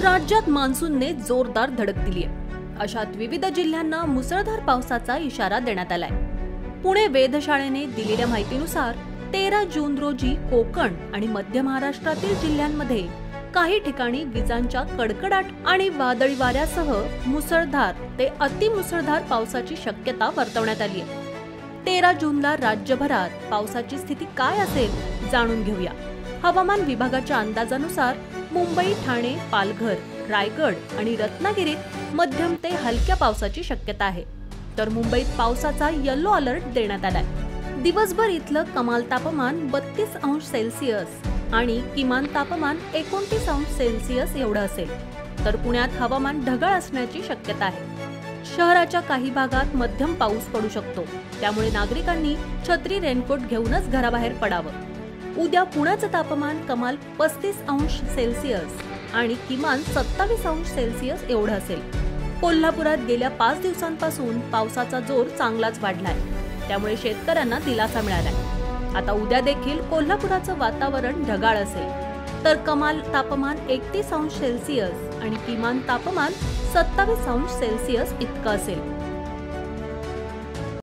राज्यात मान्सूनने जोरदार धडक दिली आहे। अशात विविध जिल्ह्यांना मुसळधार पावसाचा इशारा देण्यात आलाय। पुणे वेधशाळेने दिलेल्या माहितीनुसार 13 जून रोजी कोकण आणि मध्य महाराष्ट्रातील जिल्ह्यांमध्ये काही ठिकाणी विजांच्या कडकडाट आणि वादळी वाऱ्यासह मुसळधार ते अतिमुसळधार पावसाची शक्यता वर्तवण्यात आली आहे। 13 जूनला राज्यभरात पावसाची स्थिती काय असेल जाणून घेऊया। हवामान विभागाच्या अंदाजानुसार मुंबई, ठाणे, पालघर, रायगड आणि रत्नागिरीत मध्यम ते हलक्या पावसाची शक्यता आहे, तर मुंबईत पावसाचा येलो अलर्ट देण्यात आलाय। दिवसभर इथलं कमाल तापमान 32 अंश सेल्सिअस आणि किमान तापमान 29 अंश सेल्सिअस एवढं असेल, तर पुण्यात हवामान ढगाळ असण्याची शक्यता आहे। शहराच्या काही भागात मध्यम पाऊस पडू शकतो, त्यामुळे नागरिकांनी छत्री, रेनकोट घेऊनच घराबाहेर पडावं। उद्या पुण्याचं तापमान कमाल 35 अंश सेल्सिअस आणि किमान 27 अंश सेल्सिअस एवढं असेल। कोल्हापुरात गेल्या 5 दिवसांपासून पावसाचा जोर चांगलाच वाढलाय, त्यामुळे शेतकऱ्यांना दिलासा मिळालाय। आता उद्या देखील कोल्हापुराचं वातावरण ढगाळ असेल, तर कमाल तापमान 31 अंश सेल्सिअस आणि किमान तापमान 27 अंश सेल्सिअस इतकं असेल।